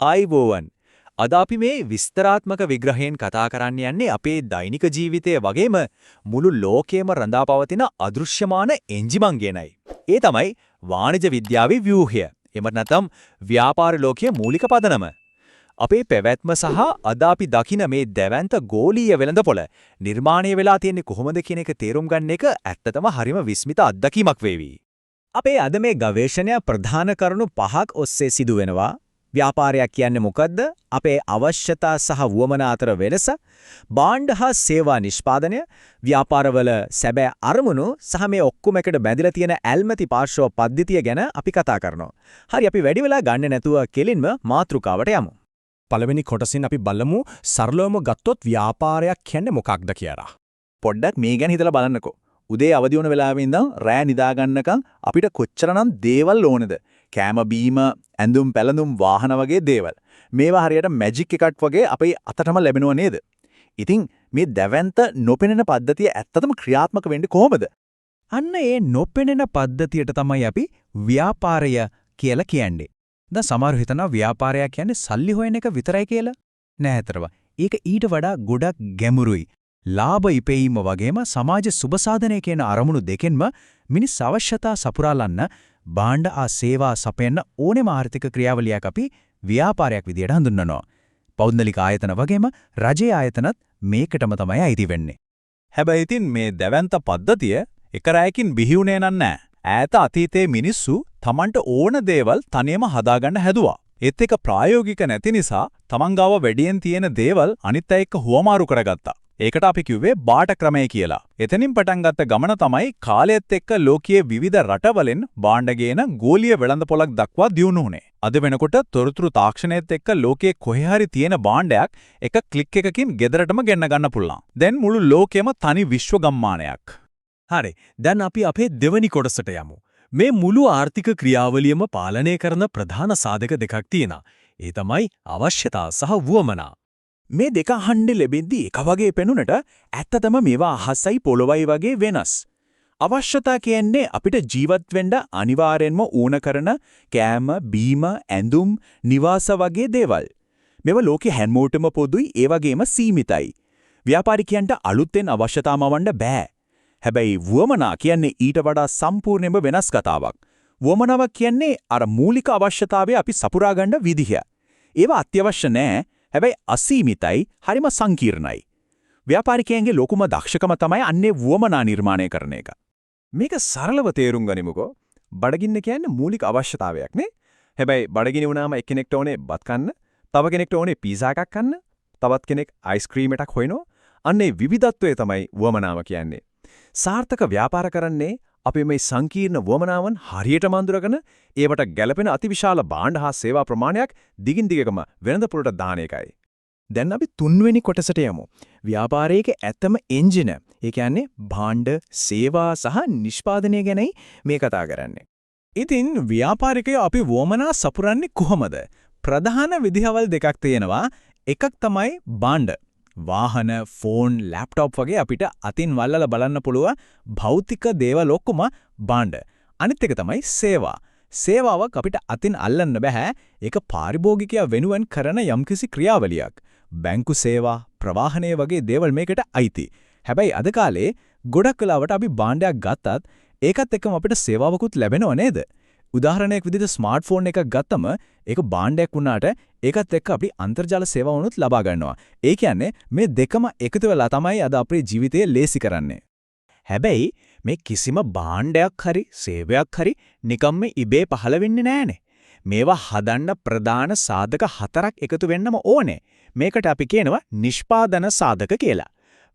ආයිබෝවන්. අද අපි මේ විස්තරාත්මක විග්‍රහයෙන් කතා කරන්න යන්නේ අපේ දෛනික ජීවිතයේ වගේම මුළු ලෝකයේම රඳාපවතින අදෘශ්‍යමාන එන්ජිමන් ගැනයි. ඒ තමයි වාණිජ විද්‍යාවේ ව්‍යුහය. එහෙම නැත්නම් ව්‍යාපාර ලෝකයේ මූලික පදනම. අපේ පැවැත්ම සහ අද අපි දකින මේ දැවැන්ත ගෝලීය වෙළඳපොළ නිර්මාණය වෙලා තියෙන්නේ කොහොමද කියන එක තේරුම් ගන්න එක ඇත්තටම හරිම විස්මිත අත්දැකීමක් වේවි. අපේ අද මේ ගවේෂණය ප්‍රධාන කරුණු 5ක් ඔස්සේ සිදු වෙනවා. ව්‍යාපාරයක් කියන්නේ මොකද්ද? අපේ අවශ්‍යතා සහ වුවමනා අතර වෙනස, භාණ්ඩ හා සේවා නිෂ්පාදනය, ව්‍යාපාරවල සැබෑ අරමුණු සහ මේ ඔක්කොම එකට බැඳලා තියෙන ඇල්මැති පාර්ශ්ව පද්ධතිය ගැන අපි කතා කරනවා. හරි, අපි වැඩි වෙලා ගන්න නැතුව කෙලින්ම මාතෘකාවට යමු. පළවෙනි කොටසින් අපි බලමු සරලවම ගත්තොත් ව්‍යාපාරයක් කියන්නේ මොකක්ද කියලා. පොඩ්ඩක් මේ ගැන හිතලා බලන්නකෝ. උදේ අවදි වුණ වෙලාවෙ ඉඳන් රෑ නිදා ගන්නකම් අපිට කොච්චරනම් දේවල් ඕනද? කෑම බීම, ඇඳුම් පැළඳුම්, වාහන වගේ දේවල්. මේවා හරියට මැජික් එකක් වගේ අපේ අතටම ලැබෙනව නේද? ඉතින් මේ දැවැන්ත නොපෙනෙන පද්ධතිය ඇත්තටම ක්‍රියාත්මක වෙන්නේ කොහොමද? අන්න ඒ නොපෙනෙන පද්ධතියට තමයි අපි ව්‍යාපාරය කියලා කියන්නේ. දැන් සමහරව හිතනවා ව්‍යාපාරය කියන්නේ සල්ලි හොයන එක විතරයි කියලා. නෑ අතරව. ඒක ඊට වඩා ගොඩක් ගැඹුරුයි. ලාභ ඉපෙීම වගේම සමාජ සුබසාධනය කියන අරමුණු දෙකෙන්ම මිනිස් අවශ්‍යතා සපුරාලන්න භාණ්ඩ ආ සේවා සපයන ඕනෙම ආර්ථික ක්‍රියාවලියක් අපි ව්‍යාපාරයක් විදියට හඳුන්වනවා. පෞද්ගලික ආයතන වගේම රජයේ ආයතනත් මේකටම තමයි අයිති වෙන්නේ. හැබැයි ඉතින් මේ දැවැන්ත පද්ධතිය එක රැයකින් බිහි වුණේ නෑ. ඈත අතීතයේ මිනිස්සු Tamanට ඕන දේවල් තනියම හදාගන්න හැදුවා. ඒත් එක ප්‍රායෝගික නැති නිසා Taman ගාව වැඩියෙන් තියෙන දේවල් අනිත් අය එක්ක හුවමාරු කරගත්තා. ඒකට අපි කිව්වේ බාට ක්‍රමය කියලා. එතනින් පටන් ගත්ත ගමන තමයි කාලයත් එක්ක ලෝකයේ විවිධ රටවලින් භාණ්ඩ ගේන ගෝලීය වෙළඳපොළක් දක්වා දියුණු වුණේ. අද වෙනකොට තොරතුරු තාක්ෂණයත් එක්ක ලෝකයේ කොහේ හරි තියෙන භාණ්ඩයක් එක ක්ලික් එකකින් ගෙදරටම ගෙන්න ගන්න පුළුවන්. දැන් මුළු ලෝකෙම තනි විශ්ව ගම්මානයක්. හරි. දැන් අපි අපේ දෙවනි කොටසට යමු. මේ මුළු ආර්ථික ක්‍රියාවලියම පාලනය කරන ප්‍රධාන සාධක දෙකක් තියෙනවා. ඒ තමයි අවශ්‍යතා සහ වුවමනා. මේ දෙක අහන්නේ ලැබෙද්දී එක වගේ පෙනුනට ඇත්තටම මේවා අහසයි පොළොවයි වගේ වෙනස්. අවශ්‍යතා කියන්නේ අපිට ජීවත් වෙන්න අනිවාර්යෙන්ම ඕන කරන කෑම, බීම, ඇඳුම්, නිවාස වගේ දේවල්. මේවා ලෝකෙ හැමෝටම පොදුයි, ඒ වගේම සීමිතයි. ව්‍යාපාරිකයන්ට අලුතෙන් අවශ්‍යතාම වන්න බෑ. හැබැයි වුවමනා කියන්නේ ඊට වඩා සම්පූර්ණයෙන්ම වෙනස් කතාවක්. වුවමනාව කියන්නේ අර මූලික අවශ්‍යතාවය අපි සපුරා ගන්න විදිහ. ඒවා අත්‍යවශ්‍ය නෑ. හැබැයි අසීමිතයි, හරිම සංකීර්ණයි. ව්‍යාපාරිකයන්ගේ ලොකුම දක්ෂකම තමයි අන්නේ වුවමනා නිර්මාණය කරන එක. මේක සරලව තේරුම් ගනිමුකෝ. බඩගින්න කියන්නේ මූලික අවශ්‍යතාවයක් නේ. හැබැයි බඩගිනි වුණාම එක්කෙනෙක්ට ඕනේ බත් කන්න, තව කෙනෙක්ට ඕනේ පීසා එකක් කන්න, තවත් කෙනෙක් අයිස්ක්‍රීම් එකක් හොයනවා. අන්නේ විවිධත්වය තමයි වුවමනාව කියන්නේ. සාර්ථක ව්‍යාපාර කරන්නේ අපි මේ සංකීර්ණ වුවමනාවන් හරියටම අඳුරගෙන ඒවට ගැළපෙන අතිවිශාල භාණ්ඩ හා සේවා ප්‍රමාණයක් දිගින් දිගටම වෙළඳපොළට දාන එකයි. දැන් අපි තුන්වෙනි කොටසට යමු. ව්‍යාපාරයේ ඇත්තම එන්ජින. ඒ කියන්නේ භාණ්ඩ, සේවා සහ නිෂ්පාදනය ගැනයි මේ කතා කරන්නේ. ඉතින් ව්‍යාපාරිකයෝ අපි වුවමනා සපුරන්නේ කොහොමද? ප්‍රධාන විදිහවල් දෙකක් තියෙනවා. එකක් තමයි භාණ්ඩ. වාහන, ෆෝන්, ලැප්ටොප් වගේ අපිට අතින් වල්ලලා බලන්න පුළුවන් භෞතික දේවල් ඔක්කොම භාණ්ඩ. අනිත් එක තමයි සේවා. සේවාවක් අපිට අතින් අල්ලන්න බෑ. ඒක පාරිභෝගිකයා වෙනුවෙන් කරන යම්කිසි ක්‍රියාවලියක්. බැංකු සේවා, ප්‍රවාහනය වගේ දේවල් මේකට අයිති. හැබැයි අද කාලේ ගොඩක් වෙලාවට අපි භාණ්ඩයක් ගත්තත් ඒකත් එක්කම අපිට සේවාවකුත් ලැබෙනව නේද? උදාහරණයක් විදිහට ස්මාර්ට්ෆෝන් එකක් ගත්තම ඒක භාණ්ඩයක් වුණාට ඒකත් එක්ක අපි අන්තර්ජාල සේවාවනුත් ලබා ගන්නවා. ඒ කියන්නේ මේ දෙකම එකතු වෙලා තමයි අද අපේ ජීවිතය ලේසි කරන්නේ. හැබැයි මේ කිසිම භාණ්ඩයක් හරි සේවයක් හරි නිකම්ම ඉබේ පහළ වෙන්නේ නැහනේ. මේවා හදන්න ප්‍රධාන සාධක 4ක් එකතු වෙන්නම ඕනේ. මේකට අපි කියනවා නිෂ්පාදන සාධක කියලා.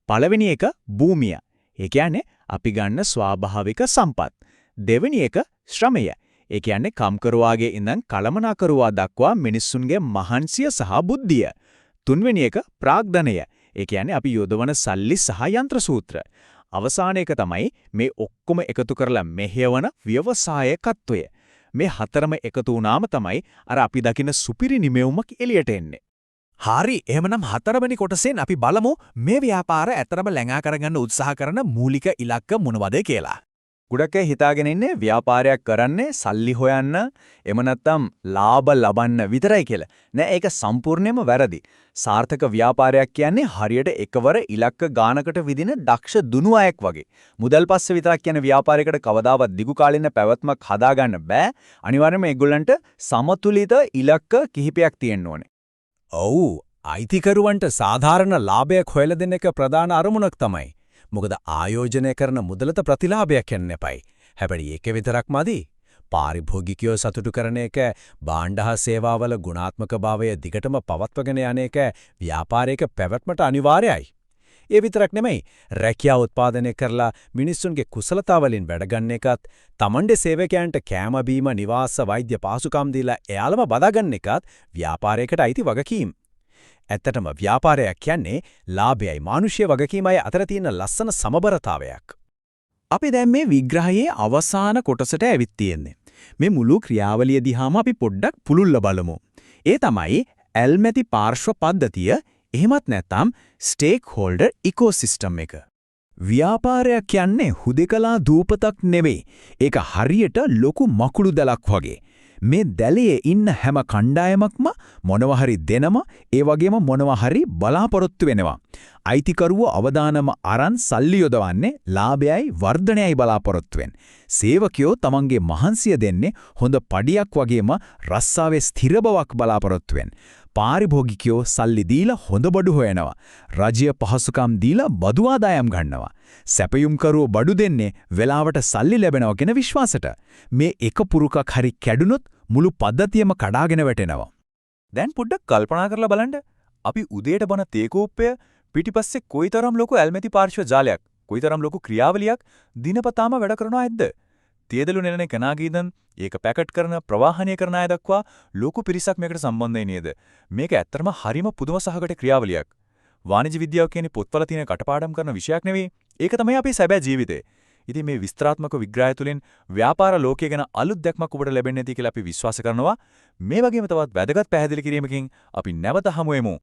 පළවෙනි එක භූමිය. ඒ කියන්නේ අපි ගන්න ස්වාභාවික සම්පත්. දෙවෙනි එක ශ්‍රමය. ඒ කියන්නේ කම්කරුවාගේ ඉඳන් කළමනාකරුවා දක්වා මිනිස්සුන්ගේ මහන්සිය සහ බුද්ධිය. තුන්වෙනි එක ප්‍රාග්ධනය. ඒ කියන්නේ අපි යොදවන සල්ලි සහ යන්ත්‍ර සූත්‍ර. අවසාන එක තමයි මේ ඔක්කොම එකතු කරලා මෙහෙයවන ව්‍යවසායකත්වය. මේ හතරම එකතු වුණාම තමයි අර අපි දකින සුපිරි නිමෙවුමක් එළියට එන්නේ. හරි, එහෙමනම් හතරවෙනි කොටසෙන් අපි බලමු මේ ව්‍යාපාර ඇතරම ලැඟා කරගන්න උත්සාහ කරන මූලික ඉලක්ක මොනවද කියලා. ගොඩක් අය හිතාගෙන ඉන්නේ ව්‍යාපාරයක් කරන්නේ සල්ලි හොයන්න එම නැත්තම් ලාභ ලබන්න විතරයි කියලා. නෑ ඒක සම්පූර්ණයෙන්ම වැරදි. සාර්ථක ව්‍යාපාරයක් කියන්නේ හරියට එකවර ඉලක්ක ගානකට විදින දක්ෂ දුනු අයෙක් වගේ. මුදල් පස්සේ විතරක් කියන ව්‍යාපාරයකට කවදාවත් දිගු කාලින පැවැත්මක් හදාගන්න බෑ. අනිවාර්යයෙන්ම ඒගොල්ලන්ට සමතුලිත ඉලක්ක කිහිපයක් තියෙන්න ඕනේ. ඔව් අයිතිකරුවන්ට සාධාරණ ලාභයක් හොයලා දෙන එක ප්‍රධාන අරමුණක් තමයි. මොකද ආයෝජනය කරන මුදලට ප්‍රතිලාභයක් යන්න එපයි. හැබැයි ඒක විතරක් මදි. පාරිභෝගිකයෝ සතුටු කරන එක භාණ්ඩ හා සේවාවල ගුණාත්මකභාවය දිගටම පවත්වගෙන යන එක ව්‍යාපාරයක පැවැත්මට අනිවාර්යයි. ඒ විතරක් නෙමෙයි රැකියාව උත්පාදනය කරලා මිනිස්සුන්ගේ කුසලතාවලින් වැඩගන්න එකත් තමන්ගේ සේවකයන්ට කෑම බීම නිවාස වෛද්‍ය පහසුකම් දීලා එයාලම බදාගන්න එකත් ව්‍යාපාරයකට අයිති වගකීම්. ඇත්තටම ව්‍යාපාරයක් කියන්නේ ලාභයයි මානුෂ්‍ය වගකීමයි අතර තියෙන ලස්සන සමබරතාවයක්. අපි දැන් මේ විග්‍රහයේ අවසාන කොටසට ඇවිත් තියෙන්නේ. මේ මුළු ක්‍රියාවලිය දිහාම අපි පොඩ්ඩක් පුළුල්ල බලමු. ඒ තමයි ඇල්මැති පාර්ශ්ව පද්ධතිය එහෙමත් නැත්නම් ස්ටේක් හෝල්ඩර් ඉකෝසිස්ටම් එක. ව්‍යාපාරයක් කියන්නේ හුදෙකලා දූපතක් නෙවෙයි. ඒක හරියට ලොකු මකුළු දැලක් වගේ. මේ දැලයේ ඉන්න හැම කණ්ඩායමක්ම මොනවා හරි දෙනම ඒ වගේම මොනවා හරි බලාපොරොත්තු වෙනවා. අයිතිකරුවෝ අවදානම අරන් සල්ලි යොදවන්නේ ලාභයයි වර්ධනයයි බලාපොරොත්තු වෙන. සේවකයෝ තමන්ගේ මහන්සිය දෙන්නේ හොඳ පඩියක් වගේම රස්සාවේ ස්ථිර බවක් බලාපොරොත්තු වෙන. පාරිභෝගිකයෝ සල්ලි දීලා හොඳ බඩු හොයනවා. රජය පහසුකම් දීලා බදු ආදායම් ගන්නවා. සැපයුම්කරුවෝ බඩු දෙන්නේ වෙලාවට සල්ලි ලැබෙනවා කියන විශ්වාසයට. මේ එක පුරුකක් හරි කැඩුනොත් මුළු පද්ධතියම කඩාගෙන වැටෙනවා. දැන් පොඩ්ඩක් කල්පනා කරලා බලන්න. අපි උදේට බන තේ කෝප්පය පිටිපස්සේ කොයිතරම් ලොකු ඇල්මැති පාර්ශ්ව ජාලයක්, කොයිතරම් ලොකු ක්‍රියාවලියක් දිනපතාම වැඩ කරනවා ඇද්ද? තියදලු නෙලනේ කනාගීදන් ඒක පැකට් කරන ප්‍රවාහනය කරන අය දක්වා ලොකු පිරිසක් මේකට සම්බන්ධයි නේද? මේක ඇත්තටම හරිම පුදුම සහගත ක්‍රියාවලියක්. වාණිජ්‍ය විද්‍යාව කියන්නේ පොත්වල තියෙන කටපාඩම් කරන විෂයක් නෙවෙයි. ඒක තමයි අපේ සැබෑ ජීවිතේ. ඉතින් මේ විස්තරාත්මක විග්‍රහය තුළින් ව්‍යාපාර ලෝකයේ ගැන අලුත් දැක්මක් ඔබට ලැබෙන්නේ නැති කියලා අපි විශ්වාස කරනවා. මේ වගේම තවත් වැදගත් පැහැදිලි කිරීමකින් අපි නැවත හමු වෙමු.